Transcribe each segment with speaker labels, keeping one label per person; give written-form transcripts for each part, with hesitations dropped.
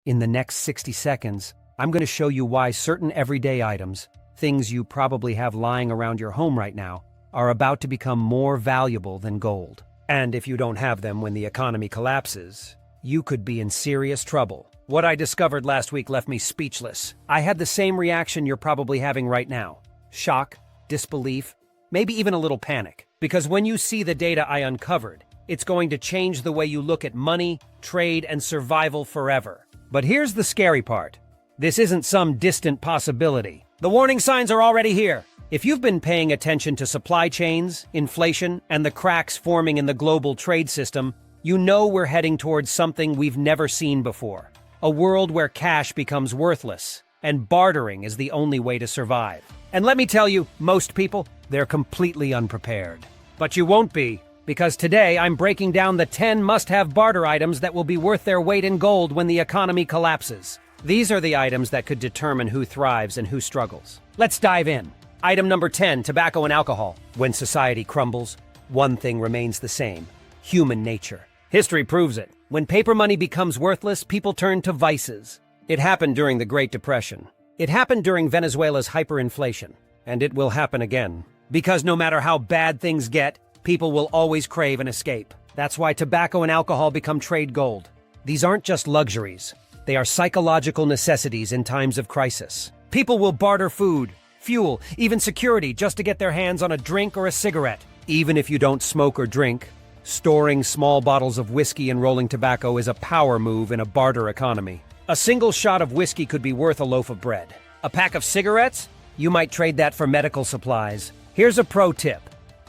Speaker 1: In the next 60 seconds, I'm going to show you why certain everyday items, things you probably have lying around your home right now, are about to become more valuable than gold. And if you don't have them when the economy collapses, you could be in serious trouble. What I discovered last week left me speechless. I had the same reaction you're probably having right now. Shock, disbelief, maybe even a little panic. Because when you see the data I uncovered, it's going to change the way you look at money, trade, and survival forever. But here's the scary part. This isn't some distant possibility. The warning signs are already here. If you've been paying attention to supply chains, inflation, and the cracks forming in the global trade system, you know we're heading towards something we've never seen before. A world where cash becomes worthless, and bartering is the only way to survive. And let me tell you, most people, they're completely unprepared. But you won't be, because today I'm breaking down the 10 must-have barter items that will be worth their weight in gold when the economy collapses. These are the items that could determine who thrives and who struggles. Let's dive in. Item number 10, tobacco and alcohol. When society crumbles, one thing remains the same: human nature. History proves it. When paper money becomes worthless, people turn to vices. It happened during the Great Depression. It happened during Venezuela's hyperinflation. And it will happen again. Because no matter how bad things get, people will always crave an escape. That's why tobacco and alcohol become trade gold. These aren't just luxuries. They are psychological necessities in times of crisis. People will barter food, fuel, even security just to get their hands on a drink or a cigarette. Even if you don't smoke or drink, storing small bottles of whiskey and rolling tobacco is a power move in a barter economy. A single shot of whiskey could be worth a loaf of bread. A pack of cigarettes? You might trade that for medical supplies. Here's a pro tip.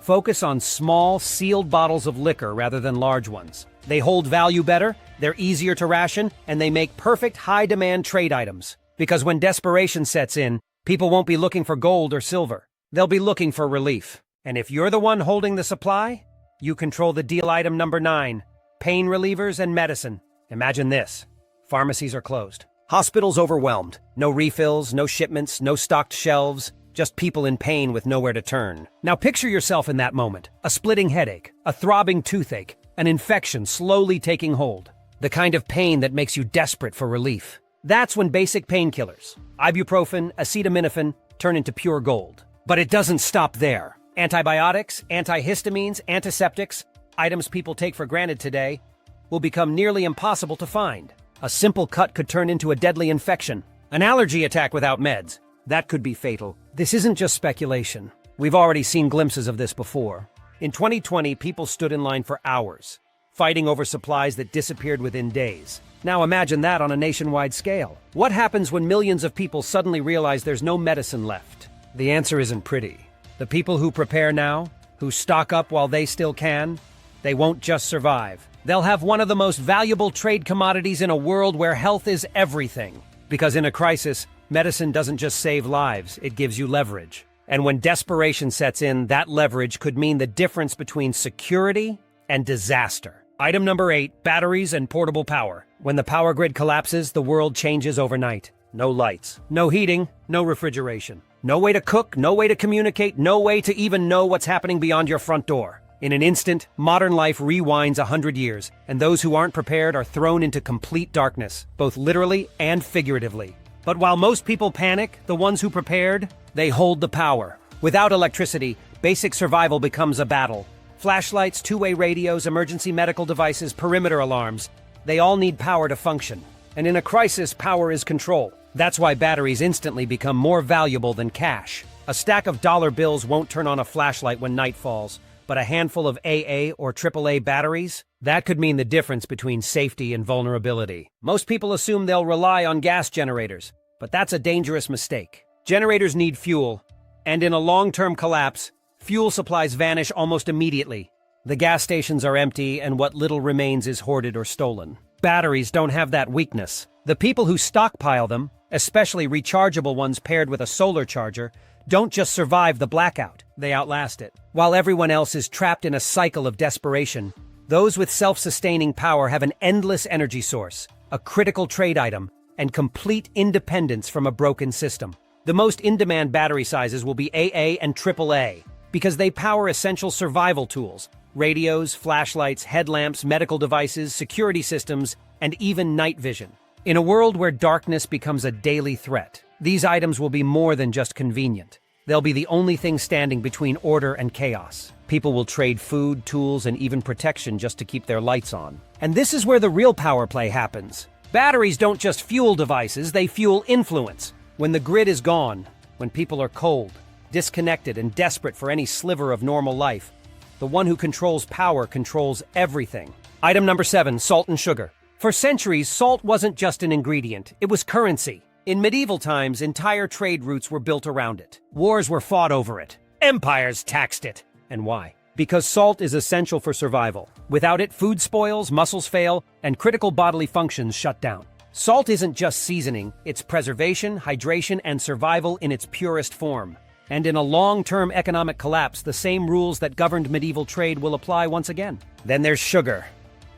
Speaker 1: Focus on small, sealed bottles of liquor rather than large ones. They hold value better, they're easier to ration, and they make perfect high-demand trade items. Because when desperation sets in, people won't be looking for gold or silver. They'll be looking for relief. And if you're the one holding the supply, you control the deal item number 9, pain relievers and medicine. Imagine this. Pharmacies are closed. Hospitals overwhelmed. No refills, no shipments, no stocked shelves. Just people in pain with nowhere to turn. Now picture yourself in that moment. A splitting headache, a throbbing toothache, an infection slowly taking hold. The kind of pain that makes you desperate for relief. That's when basic painkillers, ibuprofen, acetaminophen, turn into pure gold. But it doesn't stop there. Antibiotics, antihistamines, antiseptics, items people take for granted today, will become nearly impossible to find. A simple cut could turn into a deadly infection. An allergy attack without meds. That could be fatal. This isn't just speculation. We've already seen glimpses of this before. In 2020, people stood in line for hours, fighting over supplies that disappeared within days. Now imagine that on a nationwide scale. What happens when millions of people suddenly realize there's no medicine left? The answer isn't pretty. The people who prepare now, who stock up while they still can, they won't just survive. They'll have one of the most valuable trade commodities in a world where health is everything. Because in a crisis, medicine doesn't just save lives, it gives you leverage. And when desperation sets in, that leverage could mean the difference between security and disaster. Item number 8, batteries and portable power. When the power grid collapses, the world changes overnight. No lights, no heating, no refrigeration. No way to cook, no way to communicate, no way to even know what's happening beyond your front door. In an instant, modern life rewinds 100 years, and those who aren't prepared are thrown into complete darkness, both literally and figuratively. But while most people panic, the ones who prepared, they hold the power. Without electricity, basic survival becomes a battle. Flashlights, two-way radios, emergency medical devices, perimeter alarms, they all need power to function. And in a crisis, power is control. That's why batteries instantly become more valuable than cash. A stack of dollar bills won't turn on a flashlight when night falls, but a handful of AA or AAA batteries? That could mean the difference between safety and vulnerability. Most people assume they'll rely on gas generators, but that's a dangerous mistake. Generators need fuel, and in a long-term collapse, fuel supplies vanish almost immediately. The gas stations are empty, and what little remains is hoarded or stolen. Batteries don't have that weakness. The people who stockpile them, especially rechargeable ones paired with a solar charger, don't just survive the blackout, they outlast it. While everyone else is trapped in a cycle of desperation, those with self-sustaining power have an endless energy source, a critical trade item, and complete independence from a broken system. The most in-demand battery sizes will be AA and AAA, because they power essential survival tools: radios, flashlights, headlamps, medical devices, security systems, and even night vision. In a world where darkness becomes a daily threat, these items will be more than just convenient. They'll be the only thing standing between order and chaos. People will trade food, tools, and even protection just to keep their lights on. And this is where the real power play happens. Batteries don't just fuel devices, they fuel influence. When the grid is gone, when people are cold, disconnected, and desperate for any sliver of normal life, the one who controls power controls everything. Item number 7, salt and sugar. For centuries, salt wasn't just an ingredient, it was currency. In medieval times, entire trade routes were built around it. Wars were fought over it. Empires taxed it. And why? Because salt is essential for survival. Without it, food spoils, muscles fail, and critical bodily functions shut down. Salt isn't just seasoning, it's preservation, hydration, and survival in its purest form. And in a long-term economic collapse, the same rules that governed medieval trade will apply once again. Then there's sugar,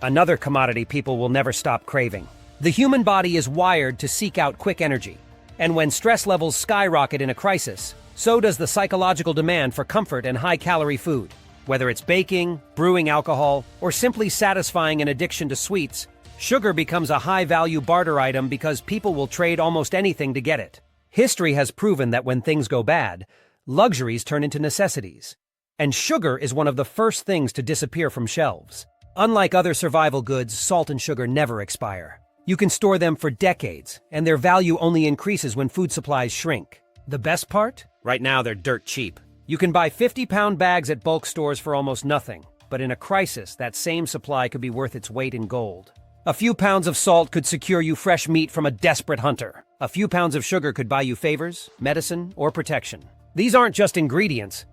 Speaker 1: another commodity people will never stop craving. The human body is wired to seek out quick energy, and when stress levels skyrocket in a crisis, so does the psychological demand for comfort and high-calorie food. Whether it's baking, brewing alcohol, or simply satisfying an addiction to sweets, sugar becomes a high-value barter item because people will trade almost anything to get it. History has proven that when things go bad, luxuries turn into necessities. And sugar is one of the first things to disappear from shelves. Unlike other survival goods, salt and sugar never expire. You can store them for decades, and their value only increases when food supplies shrink. The best part? Right now they're dirt cheap. You can buy 50-pound bags at bulk stores for almost nothing, but in a crisis, that same supply could be worth its weight in gold. A few pounds of salt could secure you fresh meat from a desperate hunter. A few pounds of sugar could buy you favors, medicine, or protection. These aren't just ingredients.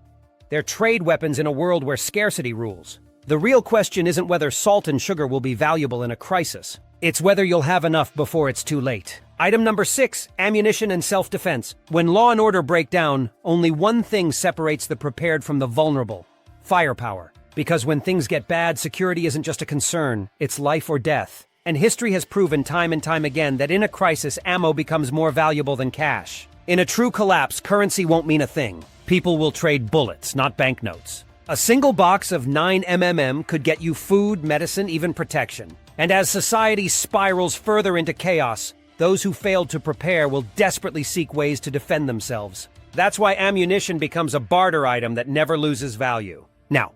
Speaker 1: They're trade weapons in a world where scarcity rules. The real question isn't whether salt and sugar will be valuable in a crisis. It's whether you'll have enough before it's too late. Item number 6, ammunition and self-defense. When law and order break down, only one thing separates the prepared from the vulnerable: firepower. Because when things get bad, security isn't just a concern, it's life or death. And history has proven time and time again that in a crisis, ammo becomes more valuable than cash. In a true collapse, currency won't mean a thing. People will trade bullets, not banknotes. A single box of 9mm could get you food, medicine, even protection. And as society spirals further into chaos, those who failed to prepare will desperately seek ways to defend themselves. That's why ammunition becomes a barter item that never loses value. Now,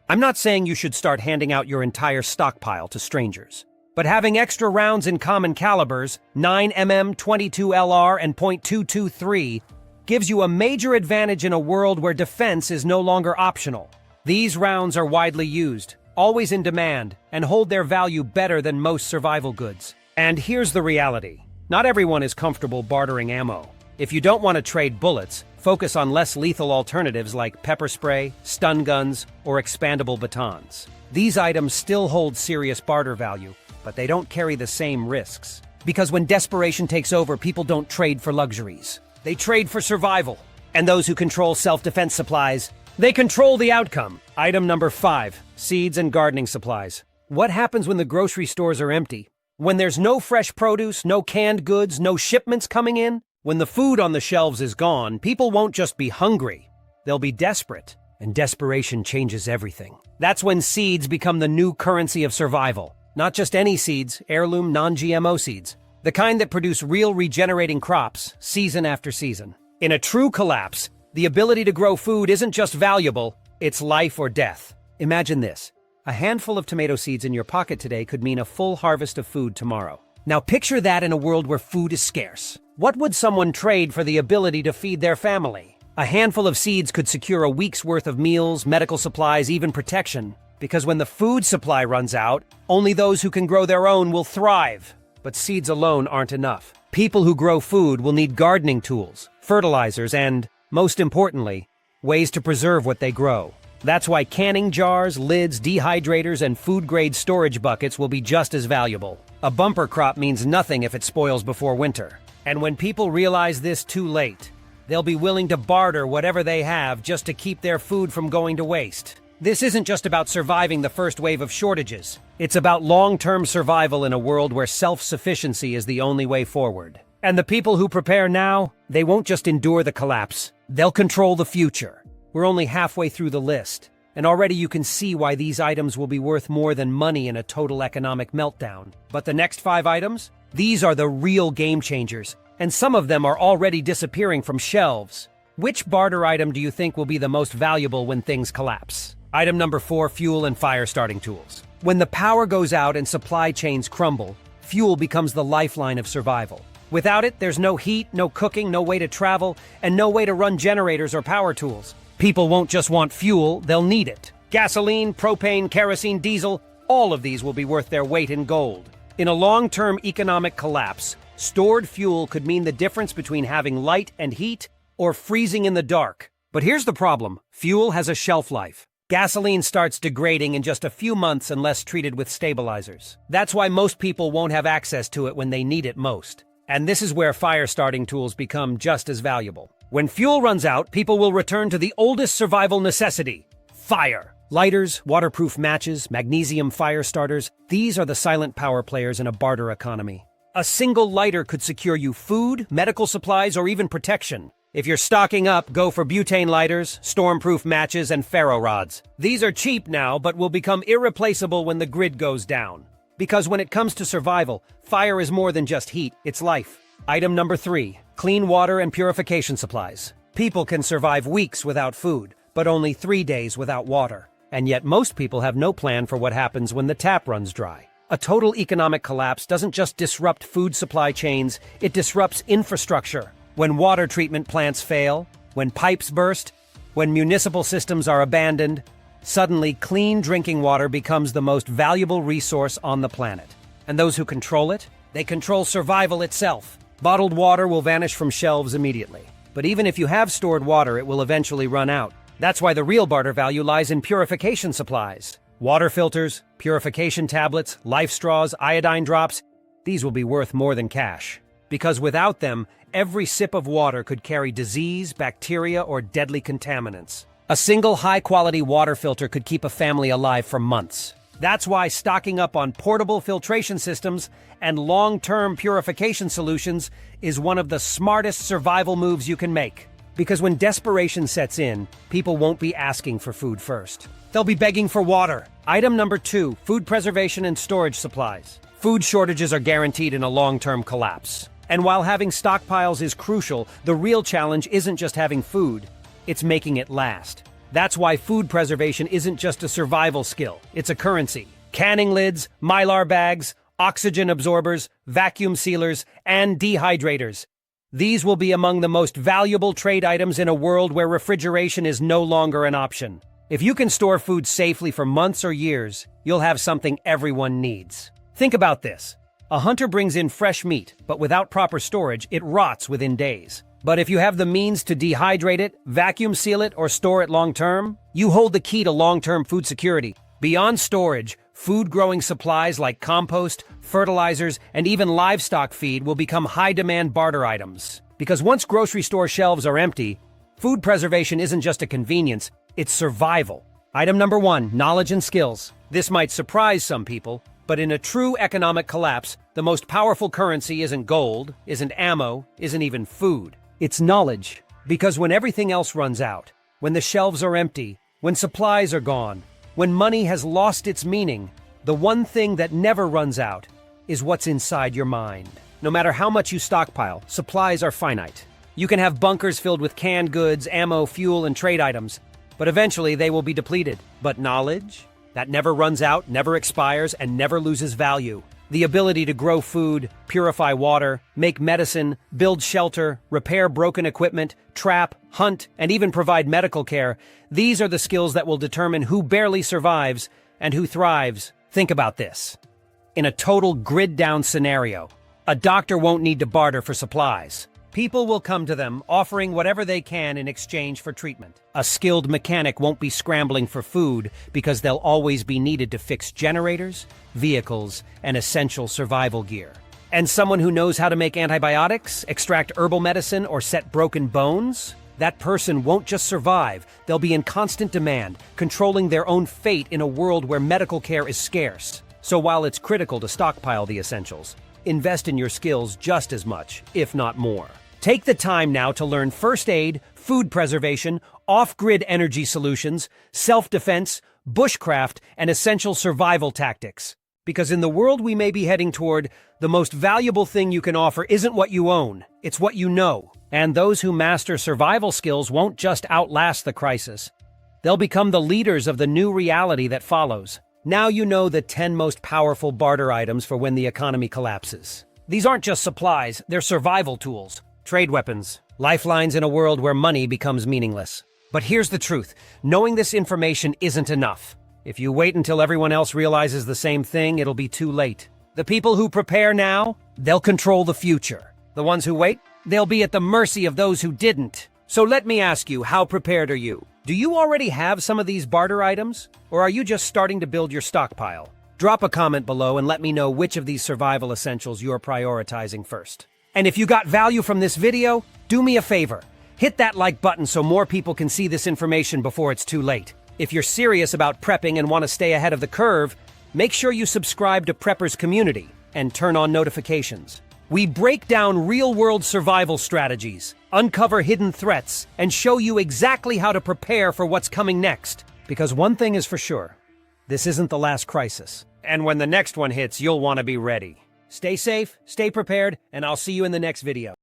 Speaker 1: I'm not saying you should start handing out your entire stockpile to strangers. But having extra rounds in common calibers, 9mm, 22LR, and .223, gives you a major advantage in a world where defense is no longer optional. These rounds are widely used, always in demand, and hold their value better than most survival goods. And here's the reality. Not everyone is comfortable bartering ammo. If you don't want to trade bullets, focus on less lethal alternatives like pepper spray, stun guns, or expandable batons. These items still hold serious barter value, but they don't carry the same risks. Because when desperation takes over, people don't trade for luxuries. They trade for survival. And those who control self-defense supplies, they control the outcome. Item number 5, seeds and gardening supplies. What happens when the grocery stores are empty? When there's no fresh produce, no canned goods, no shipments coming in? When the food on the shelves is gone, people won't just be hungry. They'll be desperate. And desperation changes everything. That's when seeds become the new currency of survival. Not just any seeds, heirloom, non-GMO seeds. The kind that produce real regenerating crops, season after season. In a true collapse, the ability to grow food isn't just valuable, it's life or death. Imagine this. A handful of tomato seeds in your pocket today could mean a full harvest of food tomorrow. Now picture that in a world where food is scarce. What would someone trade for the ability to feed their family? A handful of seeds could secure a week's worth of meals, medical supplies, even protection. Because when the food supply runs out, only those who can grow their own will thrive. But seeds alone aren't enough. People who grow food will need gardening tools, fertilizers, and, most importantly, ways to preserve what they grow. That's why canning jars, lids, dehydrators, and food-grade storage buckets will be just as valuable. A bumper crop means nothing if it spoils before winter. And when people realize this too late, they'll be willing to barter whatever they have just to keep their food from going to waste. This isn't just about surviving the first wave of shortages. It's about long-term survival in a world where self-sufficiency is the only way forward. And the people who prepare now, they won't just endure the collapse. They'll control the future. We're only halfway through the list, and already you can see why these items will be worth more than money in a total economic meltdown. But the next 5 items? These are the real game changers, and some of them are already disappearing from shelves. Which barter item do you think will be the most valuable when things collapse? Item number 4, fuel and fire starting tools. When the power goes out and supply chains crumble, fuel becomes the lifeline of survival. Without it, there's no heat, no cooking, no way to travel, and no way to run generators or power tools. People won't just want fuel, they'll need it. Gasoline, propane, kerosene, diesel, all of these will be worth their weight in gold. In a long-term economic collapse, stored fuel could mean the difference between having light and heat or freezing in the dark. But here's the problem. Fuel has a shelf life. Gasoline starts degrading in just a few months unless treated with stabilizers. That's why most people won't have access to it when they need it most. And this is where fire starting tools become just as valuable. When fuel runs out, people will return to the oldest survival necessity: fire. Lighters, waterproof matches, magnesium fire starters, these are the silent power players in a barter economy. A single lighter could secure you food, medical supplies, or even protection. If you're stocking up, go for butane lighters, stormproof matches, and ferro rods. These are cheap now, but will become irreplaceable when the grid goes down. Because when it comes to survival, fire is more than just heat, it's life. Item number 3, clean water and purification supplies. People can survive weeks without food, but only 3 days without water. And yet most people have no plan for what happens when the tap runs dry. A total economic collapse doesn't just disrupt food supply chains, it disrupts infrastructure. When water treatment plants fail, when pipes burst, when municipal systems are abandoned, suddenly clean drinking water becomes the most valuable resource on the planet. And those who control it, they control survival itself. Bottled water will vanish from shelves immediately. But even if you have stored water, it will eventually run out. That's why the real barter value lies in purification supplies. Water filters, purification tablets, life straws, iodine drops, these will be worth more than cash. Because without them, every sip of water could carry disease, bacteria, or deadly contaminants. A single high-quality water filter could keep a family alive for months. That's why stocking up on portable filtration systems and long-term purification solutions is one of the smartest survival moves you can make. Because when desperation sets in, people won't be asking for food first. They'll be begging for water. Item number 2, food preservation and storage supplies. Food shortages are guaranteed in a long-term collapse. And while having stockpiles is crucial, the real challenge isn't just having food, it's making it last. That's why food preservation isn't just a survival skill, it's a currency. Canning lids, Mylar bags, oxygen absorbers, vacuum sealers, and dehydrators. These will be among the most valuable trade items in a world where refrigeration is no longer an option. If you can store food safely for months or years, you'll have something everyone needs. Think about this. A hunter brings in fresh meat, but without proper storage, it rots within days. But if you have the means to dehydrate it, vacuum seal it, or store it long-term, you hold the key to long-term food security. Beyond storage, food-growing supplies like compost, fertilizers, and even livestock feed will become high-demand barter items. Because once grocery store shelves are empty, food preservation isn't just a convenience, it's survival. Item number 1, knowledge and skills. This might surprise some people, but in a true economic collapse, the most powerful currency isn't gold, isn't ammo, isn't even food. It's knowledge. Because when everything else runs out, when the shelves are empty, when supplies are gone, when money has lost its meaning, the one thing that never runs out is what's inside your mind. No matter how much you stockpile, supplies are finite. You can have bunkers filled with canned goods, ammo, fuel, and trade items, but eventually they will be depleted. But knowledge? That never runs out, never expires, and never loses value. The ability to grow food, purify water, make medicine, build shelter, repair broken equipment, trap, hunt, and even provide medical care. These are the skills that will determine who barely survives and who thrives. Think about this. In a total grid-down scenario, a doctor won't need to barter for supplies. People will come to them, offering whatever they can in exchange for treatment. A skilled mechanic won't be scrambling for food because they'll always be needed to fix generators, vehicles, and essential survival gear. And someone who knows how to make antibiotics, extract herbal medicine, or set broken bones? That person won't just survive, they'll be in constant demand, controlling their own fate in a world where medical care is scarce. So while it's critical to stockpile the essentials, invest in your skills just as much, if not more. Take the time now to learn first aid, food preservation, off-grid energy solutions, self-defense, bushcraft, and essential survival tactics. Because in the world we may be heading toward, the most valuable thing you can offer isn't what you own, it's what you know. And those who master survival skills won't just outlast the crisis. They'll become the leaders of the new reality that follows. Now you know the 10 most powerful barter items for when the economy collapses. These aren't just supplies, they're survival tools, trade weapons, lifelines in a world where money becomes meaningless. But here's the truth, knowing this information isn't enough. If you wait until everyone else realizes the same thing, it'll be too late. The people who prepare now, they'll control the future. The ones who wait, they'll be at the mercy of those who didn't. So let me ask you, how prepared are you? Do you already have some of these barter items? Or are you just starting to build your stockpile? Drop a comment below and let me know which of these survival essentials you're prioritizing first. And if you got value from this video, do me a favor. Hit that like button so more people can see this information before it's too late. If you're serious about prepping and want to stay ahead of the curve, make sure you subscribe to Preppers Community and turn on notifications. We break down real-world survival strategies, uncover hidden threats, and show you exactly how to prepare for what's coming next. Because one thing is for sure, this isn't the last crisis. And when the next one hits, you'll want to be ready. Stay safe, stay prepared, and I'll see you in the next video.